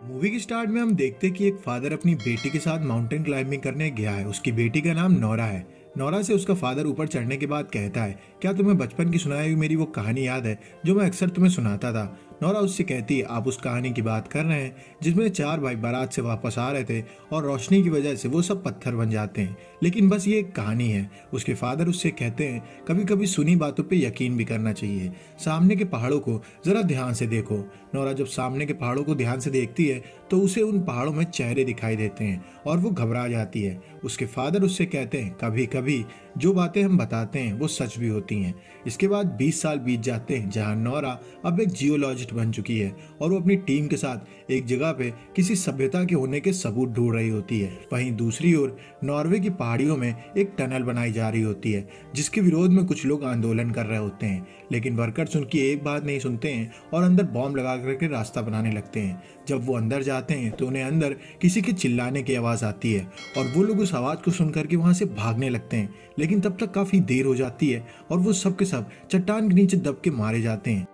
Movie के start में हम देखते हैं कि एक फादर अपनी बेटी के साथ माउंटेन क्लाइंबिंग करने गया है। उसकी बेटी का नाम नौरा है। नौरा से उसका फादर ऊपर चढ़ने के बाद कहता है, क्या तुम्हें बचपन की सुनाई हुई मेरी वो कहानी याद है जो मैं अक्सर तुम्हें सुनाता था। नौरा उससे कहती है, आप उस कहानी की बात कर रहे हैं जिसमें चार भाई बारात से वापस आ रहे थे और रोशनी की वजह से वो सब पत्थर बन जाते हैं, लेकिन बस ये एक कहानी है। उसके फादर उससे कहते हैं, कभी कभी सुनी बातों पे यकीन भी करना चाहिए। सामने के पहाड़ों को जरा ध्यान से देखो। नौरा जब सामने के पहाड़ों को ध्यान से देखती है तो उसे उन पहाड़ों में चेहरे दिखाई देते हैं और वो घबरा जाती है। उसके फादर उससे कहते हैं, कभी कभी जो बातें हम बताते हैं वो सच भी होती हैं। इसके बाद 20 साल बीत जाते हैं, जहां नौरा अब एक जियोलॉजिस्ट बन चुकी है और वो अपनी टीम के साथ एक जगह पे किसी सभ्यता के होने के सबूत ढूंढ रही होती है। वहीं दूसरी ओर नॉर्वे की पहाड़ियों में एक टनल बनाई जा रही होती है जिसके विरोध में कुछ लोग आंदोलन कर रहे होते हैं, लेकिन वर्कर्स उनकी एक बात नहीं सुनते हैं और अंदर बॉम्ब लगा करके रास्ता बनाने लगते हैं। जब वो अंदर जाते हैं तो उन्हें अंदर किसी के चिल्लाने की आवाज आती है और वो लोग उस आवाज को सुनकर के वहां से भागने लगते हैं, लेकिन तब तक काफी देर हो जाती है और वो सब के सब चट्टान के नीचे दब के मारे जाते हैं।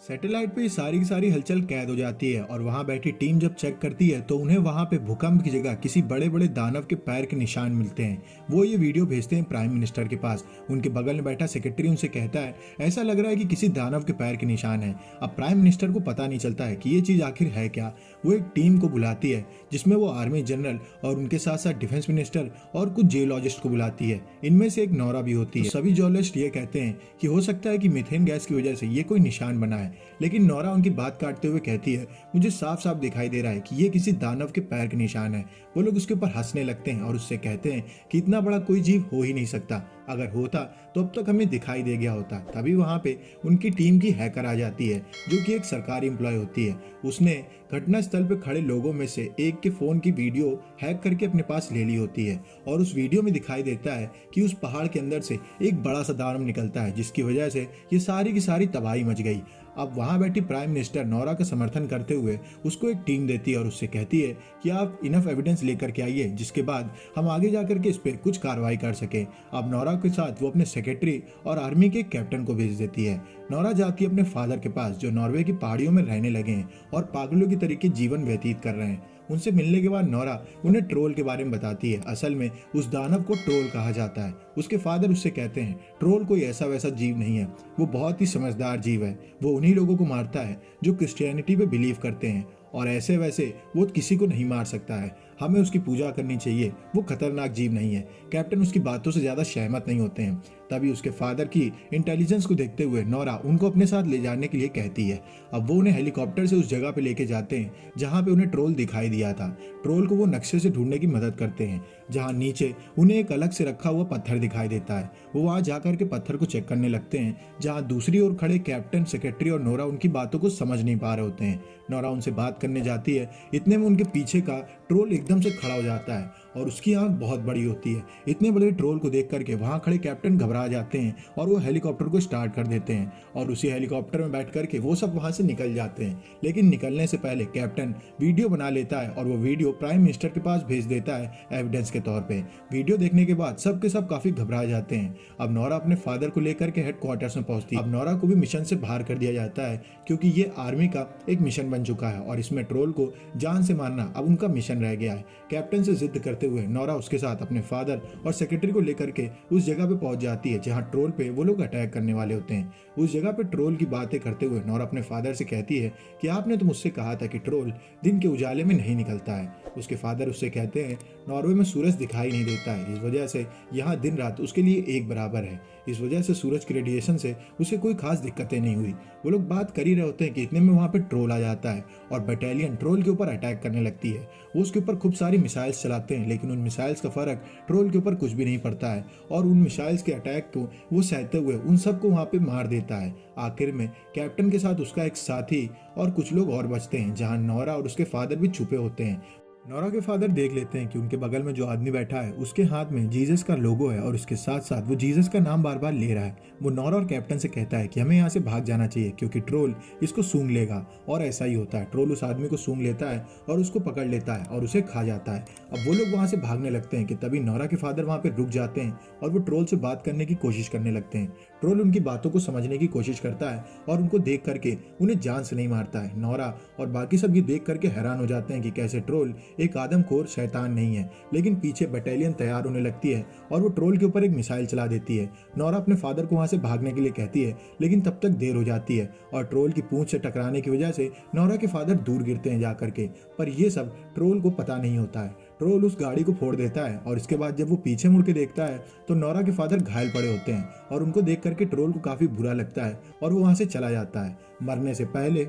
सैटेलाइट पे ये सारी की सारी हलचल कैद हो जाती है और वहां बैठी टीम जब चेक करती है तो उन्हें वहां पे भूकंप की जगह किसी बड़े बड़े दानव के पैर के निशान मिलते हैं। वो ये वीडियो भेजते हैं प्राइम मिनिस्टर के पास। उनके बगल में बैठा सेक्रेटरी उनसे कहता है, ऐसा लग रहा है कि किसी दानव के पैर के निशान है। अब प्राइम मिनिस्टर को पता नहीं चलता है कि ये चीज आखिर है क्या। वो एक टीम को बुलाती है जिसमें वो आर्मी जनरल और उनके साथ साथ डिफेंस मिनिस्टर और कुछ जियोलॉजिस्ट को बुलाती है। इनमें से एक नौरा भी होती है। तो सभी जियोलॉजिस्ट ये कहते हैं कि हो सकता है कि मीथेन गैस की वजह से ये कोई निशान बना है, लेकिन नौरा उनकी बात काटते हुए कहती है, मुझे साफ साफ दिखाई दे रहा है कि ये किसी दानव के पैर के निशान है। वो लोग उसके ऊपर हंसने लगते हैं और उससे कहते हैं कि इतना बड़ा कोई जीव हो ही नहीं सकता, अगर होता तो अब तक हमें दिखाई दे गया होता। तभी वहां पे उनकी टीम की हैकर आ जाती है जो कि एक सरकारी एम्प्लॉय होती है। उसने घटनास्थल पे खड़े लोगों में से एक के फोन की वीडियो हैक करके अपने पास ले ली होती है और उस वीडियो में दिखाई देता है कि उस पहाड़ के अंदर से एक बड़ा सा दानव निकलता है जिसकी वजह से ये सारी की सारी तबाही मच गई। अब वहां बैठी प्राइम मिनिस्टर नौरा का समर्थन करते हुए उसको एक टीम देती है और उससे कहती है कि आप इनफ एविडेंस लेकर के आइए जिसके बाद हम आगे जाकर के इस पे कुछ कार्रवाई कर सके। अब नौरा के साथ वो अपने सेक्रेटरी और आर्मी के कैप्टन को भेज देती है। नौरा जाती है अपने फादर के पास जो नॉर्वे की पहाड़ियों में रहने लगे हैं और पागलों की तरीके जीवन व्यतीत कर रहे हैं। उनसे मिलने के बाद नौरा उन्हें ट्रोल के बारे में बताती है। असल में उस दानव को ट्रोल कहा जाता है। उसके फादर उससे कहते हैं, ट्रोल कोई ऐसा वैसा जीव नहीं है, वो बहुत ही समझदार जीव है। वो उन्हीं लोगों को मारता है जो क्रिश्चियनिटी पे बिलीव करते हैं और ऐसे वैसे वो किसी को नहीं मार सकता है। हमें उसकी पूजा करनी चाहिए, वो खतरनाक जीव नहीं है। कैप्टन उसकी बातों से ज्यादा सहमत नहीं होते हैं। तभी उसके फादर की इंटेलिजेंस को देखते हुए नौरा उनको अपने साथ ले जाने के लिए कहती है। अब वो उन्हें हेलीकॉप्टर से उस जगह पे लेके जाते हैं जहाँ पे उन्हें ट्रोल दिखाई दिया था। ट्रोल को वो नक्शे से ढूंढने की मदद करते हैं जहाँ नीचे उन्हें एक अलग से रखा हुआ पत्थर दिखाई देता है। वो वहां जाकर के पत्थर को चेक करने लगते हैं जहाँ दूसरी ओर खड़े कैप्टन, सेक्रेटरी और नौरा उनकी बातों को समझ नहीं पा रहे होते हैं। नौरा उनसे बात करने जाती है, इतने में उनके पीछे का ट्रोल एकदम से खड़ा हो जाता है और उसकी आंख बहुत बड़ी होती है। इतने बड़े ट्रोल को देख करके वहां खड़े कैप्टन घबरा जाते हैं और वो हेलीकॉप्टर को स्टार्ट कर देते हैं और उसी हेलीकॉप्टर में बैठ करके वो सब वहां से निकल जाते हैं। लेकिन निकलने से पहले कैप्टन वीडियो बना लेता है और वो वीडियो प्राइम मिनिस्टर के पास भेज देता है एविडेंस के तौर पे। वीडियो देखने के बाद सब के सब काफी घबरा जाते हैं। अब नौरा अपने फादर को लेकर के हेडक्वार्टर्स में पहुंचती है। अब नौरा को भी मिशन से बाहर कर दिया जाता है क्योंकि ये आर्मी का एक मिशन बन चुका है और इसमें ट्रोल को जान से मारना अब उनका मिशन रह गया है। कैप्टन से जिद करते हुए नौरा उसके साथ अपने फादर और सेक्रेटरी को लेकर के उस जगह पे पहुंच जाती है जहां ट्रोल पे वो लोग अटैक करने वाले होते हैं। उस जगह पे ट्रोल की बातें करते हुए नौरा अपने फादर से कहती है कि आपने तो मुझसे कहा था कि ट्रोल दिन के उजाले में नहीं निकलता है। उसके फादर उससे कहते हैं, नॉर्वे में सूरज दिखाई नहीं देता है, इस वजह से यहाँ दिन रात उसके लिए एक बराबर है। इस वजह से सूरज के रेडिएशन से उसे कोई खास दिक्कतें नहीं हुई। वो लोग बात कर ही रहे होते हैं कि इतने में वहाँ पे ट्रोल आ जाता है और बटालियन ट्रोल के ऊपर अटैक करने लगती है। वो उसके ऊपर खूब सारी मिसाइल्स चलाते हैं लेकिन उन मिसाइल्स का फर्क ट्रोल के ऊपर कुछ भी नहीं पड़ता है और उन मिसाइल्स के अटैक को वो सहते हुए उन सबको वहाँ पे मार देता है। आखिर में कैप्टन के साथ उसका एक साथी और कुछ लोग और बचते हैं जहाँ नौरा और उसके फादर भी छुपे होते हैं। नोरा के फादर देख लेते हैं कि उनके बगल में जो आदमी बैठा है उसके हाथ में जीसस का लोगो है और उसके साथ साथ वो जीसस का नाम बार बार ले रहा है। वो नोरा और कैप्टन से कहता है कि हमें यहाँ से भाग जाना चाहिए क्योंकि ट्रोल इसको सूंघ लेगा। और ऐसा ही होता है, ट्रोल उस आदमी को सूंघ लेता है और उसको पकड़ लेता है और उसे खा जाता है। अब वो लोग वहाँ से भागने लगते हैं कि तभी नोरा के फादर वहाँ पे रुक जाते हैं और वो ट्रोल से बात करने की कोशिश करने लगते हैं। ट्रोल उनकी बातों को समझने की कोशिश करता है और उनको देख करके उन्हें जान से नहीं मारता है। नोरा और बाकी सब ये देख करके हैरान हो जाते हैं कि कैसे ट्रोल एक आदमखोर शैतान नहीं है। लेकिन पीछे बटालियन तैयार होने लगती है और वो ट्रोल के ऊपर एक मिसाइल चला देती है। नोरा अपने फादर को वहां से भागने के लिए कहती है लेकिन तब तक देर हो जाती है और ट्रोल की पूंछ से टकराने की वजह से नोरा के फादर दूर गिरते हैं जाकर के। पर ये सब ट्रोल को पता नहीं होता है। ट्रोल उस गाड़ी को फोड़ देता है और इसके बाद जब वो पीछे मुड़ के देखता है तो नोरा के फादर घायल पड़े होते हैं और उनको देख करके ट्रोल को काफी बुरा लगता है और वो वहां से चला जाता है। मरने से पहले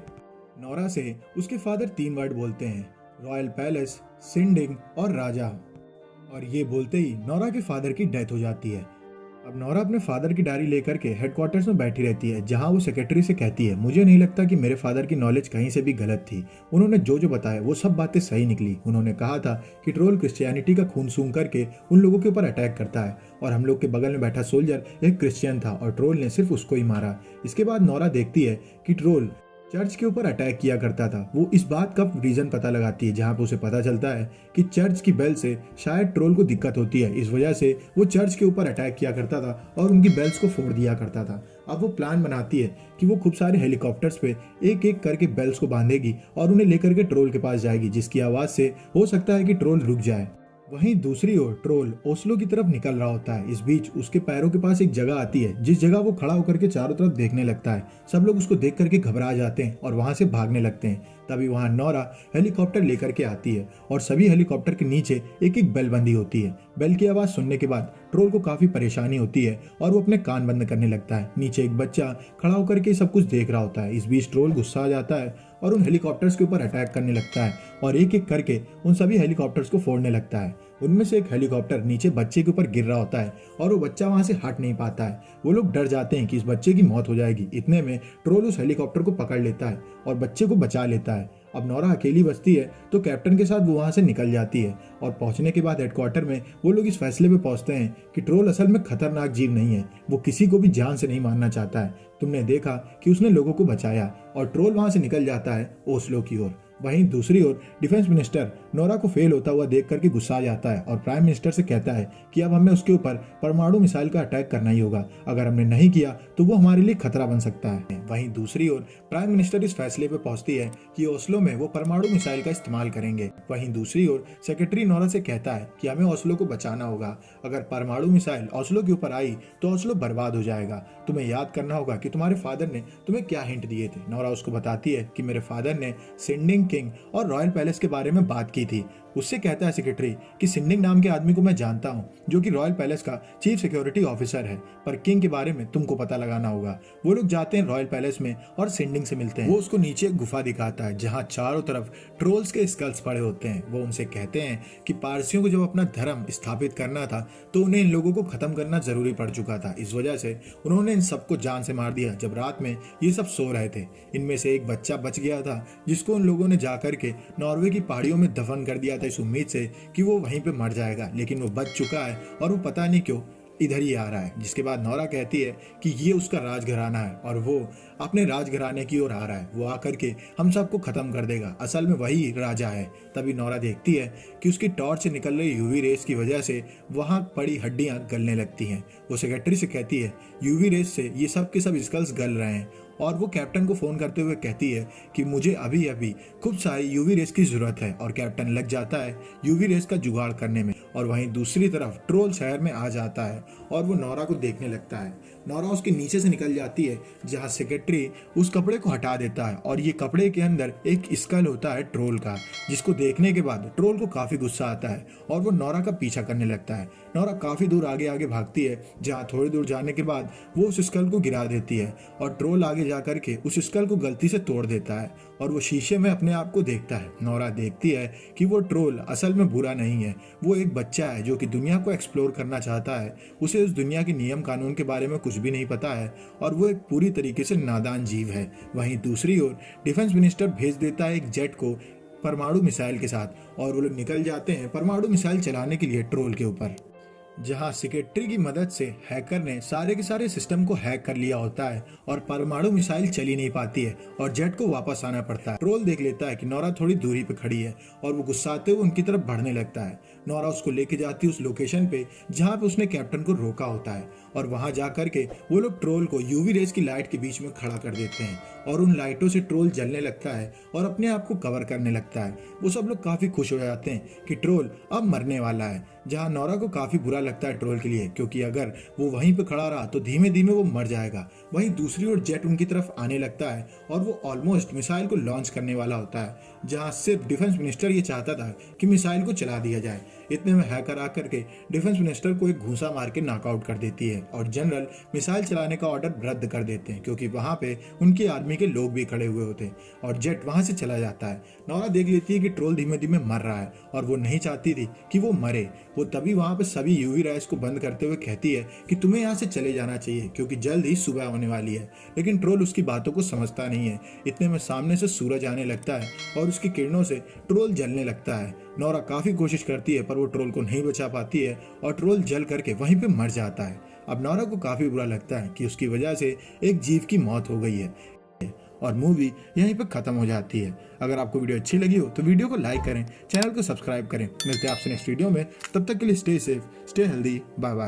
नोरा से उसके फादर 3 वर्ड बोलते हैं, रॉयल पैलेस, सिंडिंग और राजा। और ये बोलते ही नोरा के फादर की डेथ हो जाती है। अब नोरा अपने फादर की डायरी लेकर के हेडक्वार्टर्स में बैठी रहती है जहां वो सेक्रेटरी से कहती है, मुझे नहीं लगता कि मेरे फादर की नॉलेज कहीं से भी गलत थी। उन्होंने जो जो बताया वो सब बातें सही निकली। उन्होंने कहा था कि ट्रोल क्रिश्चियनिटी का खून सूंघ करके उन लोगों के ऊपर अटैक करता है और हम लोग के बगल में बैठा सोल्जर एक क्रिश्चियन था और ट्रोल ने सिर्फ उसको ही मारा। इसके बाद नोरा देखती है कि ट्रोल चर्च के ऊपर अटैक किया करता था। वो इस बात का रीजन पता लगाती है जहां पे उसे पता चलता है कि चर्च की बेल से शायद ट्रोल को दिक्कत होती है, इस वजह से वो चर्च के ऊपर अटैक किया करता था और उनकी बेल्स को फोड़ दिया करता था। अब वो प्लान बनाती है कि वो खूब सारे हेलीकॉप्टर्स पे एक एक करके बेल्स को बांधेगी और उन्हें लेकर के ट्रोल के पास जाएगी, जिसकी आवाज से हो सकता है कि ट्रोल रुक जाए। वहीं दूसरी ओर ट्रोल ओस्लो की तरफ निकल रहा होता है। इस बीच उसके पैरों के पास एक जगह आती है जिस जगह वो खड़ा होकर के चारों तरफ देखने लगता है। सब लोग उसको देख करके घबरा जाते हैं और वहां से भागने लगते हैं। तभी वहां नोरा हेलीकॉप्टर लेकर के आती है और सभी हेलीकॉप्टर के नीचे एक एक बेल बंदी होती है। बेल की आवाज सुनने के बाद ट्रोल को काफी परेशानी होती है और वो अपने कान बंद करने लगता है। नीचे एक बच्चा खड़ा होकर के सब कुछ देख रहा होता है। इस बीच ट्रोल गुस्सा आ जाता है और उन हेलीकॉप्टर्स के ऊपर अटैक करने लगता है और एक एक करके उन सभी हेलीकॉप्टर्स को फोड़ने लगता है। उनमें से एक हेलीकॉप्टर नीचे बच्चे के ऊपर गिर रहा होता है और वो बच्चा वहां से हट नहीं पाता है। वो लोग डर जाते हैं कि इस बच्चे की मौत हो जाएगी। इतने में ट्रोल उस हेलीकॉप्टर को पकड़ लेता है और बच्चे को बचा लेता है। अब नोरा अकेली बचती है तो कैप्टन के साथ वो वहां से निकल जाती है और पहुंचने के बाद हेडक्वार्टर में वो लोग इस फैसले पे पहुंचते हैं कि ट्रोल असल में खतरनाक जीव नहीं है, वो किसी को भी जान से नहीं मारना चाहता है। तुमने देखा कि उसने लोगों को बचाया। और ट्रोल वहां से निकल जाता है ओस्लो की ओर। वहीं दूसरी ओर डिफेंस मिनिस्टर नोरा को फेल होता हुआ देख करके गुस्सा आ जाता है और प्राइम मिनिस्टर से कहता है कि अब हमें उसके ऊपर परमाणु मिसाइल का अटैक करना ही होगा। अगर हमने नहीं किया तो वो हमारे लिए खतरा बन सकता है। वहीं दूसरी ओर प्राइम मिनिस्टर इस फैसले पे पहुंचती है कि ओस्लो में वो परमाणु मिसाइल का इस्तेमाल करेंगे। वहीं दूसरी ओर सेक्रेटरी नोरा से कहता है कि हमें ओस्लो को बचाना होगा। अगर परमाणु मिसाइल ओस्लो के ऊपर आई तो ओस्लो बर्बाद हो जाएगा। तुम्हें याद करना होगा कि तुम्हारे फादर ने तुम्हें क्या हिंट दिए थे। नोरा उसको बताती है कि मेरे फादर ने सिंडिंग किंग और रॉयल पैलेस के बारे में बात की थी। उससे कहता है सेक्रेटरी कि सिंडिंग नाम के आदमी को मैं जानता हूं जो कि रॉयल पैलेस का चीफ सिक्योरिटी ऑफिसर है, पर किंग के बारे में तुमको पता लगाना होगा। वो लोग जाते हैं रॉयल पैलेस में और सिंडिंग से मिलते हैं। वो उसको नीचे एक गुफा दिखाता है जहां चारों तरफ ट्रोल्स के स्कल्स पड़े होते हैं। वो उनसे कहते हैं कि पारसियों को जब अपना धर्म स्थापित करना था तो उन्हें इन लोगों को खत्म करना जरूरी पड़ चुका था। इस वजह से उन्होंने इन सबको जान से मार दिया जब रात में ये सब सो रहे थे। इनमें से एक बच्चा बच गया था जिसको उन लोगों ने जाकर के नॉर्वे की पहाड़ियों में दफन कर दिया था इस उम्मीद से कि वो वहीं पे मर जाएगा, लेकिन वो बच चुका है और वो पता नहीं क्यों इधर ही आ रहा है। जिसके बाद नोरा कहती है कि ये उसका राजघराना है और वो अपने राजघराने की ओर आ रहा है। वो आकर के हम सबको खत्म कर देगा, असल में वही राजा है। तभी नोरा देखती है कि उसकी टॉर्च से निकल रही यूवी रेस की वजह से वहां पड़ी हड्डियां गलने लगती हैं। वो सेक्रेटरी से कहती है यूवी रेस से ये सब के सब स्कल्स गल रहे हैं और वो कैप्टन को फोन करते हुए कहती है कि मुझे अभी अभी खूब सारी यूवी रेस की जरूरत है और कैप्टन लग जाता है यूवी रेस का जुगाड़ करने में। और वहीं दूसरी तरफ ट्रोल शहर में आ जाता है और वो नोरा को देखने लगता है। नोरा उसके नीचे से निकल जाती है जहां सेक्रेटरी उस कपड़े को हटा देता है और ये कपड़े के अंदर एक स्कल होता है ट्रोल का, जिसको देखने के बाद ट्रोल को काफी गुस्सा आता है और वो नोरा का पीछा करने लगता है। नोरा काफी दूर आगे आगे भागती है जहां थोड़ी दूर जाने के बाद वो उस स्कल को गिरा देती है और ट्रोल आगे जाकर के उस स्कल को गलती से तोड़ देता है और वो शीशे में अपने आप को देखता है। नोरा देखती है कि वो ट्रोल असल में बुरा नहीं है, वो एक बच्चा है जो कि दुनिया को एक्सप्लोर करना चाहता है। उसे उस दुनिया के नियम कानून के बारे में कुछ भी नहीं पता है और वो एक पूरी तरीके से नादान जीव है। वहीं दूसरी ओर डिफेंस मिनिस्टर भेज देता है एक जेट को परमाणु मिसाइल के साथ, और वो लोग निकल जाते हैं परमाणु मिसाइल चलाने के लिए ट्रोल के ऊपर, जहां सेक्रेटरी की मदद से हैकर ने सारे के सारे सिस्टम को हैक कर लिया होता है और परमाणु मिसाइल चल ही नहीं पाती है और जेट को वापस आना पड़ता है। ट्रोल देख लेता है कि नोरा थोड़ी दूरी पे खड़ी है और वो गुस्साते हुए उनकी तरफ बढ़ने लगता है। नोरा उसको लेके जाती है उस लोकेशन पे जहाँ पे उसने कैप्टन को रोका होता है, और वहां जा करके वो लोग ट्रोल को यूवी रेस की लाइट के बीच में खड़ा कर देते हैं और उन लाइटों से ट्रोल जलने लगता है और अपने आप को कवर करने लगता है। वो सब लोग काफी खुश हो जाते हैं कि ट्रोल अब मरने वाला है, जहां नोरा को काफी बुरा लगता है ट्रोल के लिए, क्योंकि अगर वो वहीं पे खड़ा रहा तो धीमे धीमे वो मर जाएगा। वहीं दूसरी ओर जेट उनकी तरफ आने लगता है और वो ऑलमोस्ट मिसाइल को लॉन्च करने वाला होता है, जहां सिर्फ डिफेंस मिनिस्टर ये चाहता था कि मिसाइल को चला दिया जाए। इतने में हैकर आकर के डिफेंस मिनिस्टर को एक घूंसा मार के नॉकआउट कर देती है और जनरल मिसाइल चलाने का ऑर्डर रद्द कर देते हैं, क्योंकि वहां पे उनकी आर्मी के लोग भी खड़े हुए होते हैं और जेट वहां से चला जाता है। नोरा देख लेती है कि ट्रोल धीमे धीमे मर रहा है और वो नहीं चाहती थी कि वो मरे। वो तभी वहां पे सभी यूवी रेस को बंद करते हुए कहती है कि तुम्हें यहाँ से चले जाना चाहिए क्योंकि जल्द ही सुबह होने वाली है, लेकिन ट्रोल उसकी बातों को समझता नहीं है। इतने में सामने से सूरज आने लगता है और उसकी किरणों से ट्रोल जलने लगता है। नोरा काफी कोशिश करती है पर वो ट्रोल को नहीं बचा पाती है और ट्रोल जल करके वहीं पे मर जाता है। अब नोरा को काफी बुरा लगता है कि उसकी वजह से एक जीव की मौत हो गई है और मूवी यहीं पे खत्म हो जाती है। अगर आपको वीडियो अच्छी लगी हो तो वीडियो को लाइक करें, चैनल को सब्सक्राइब करें। मिलते हैं आपसे नेक्स्ट वीडियो में, तब तक के लिए stay safe, stay healthy, bye bye.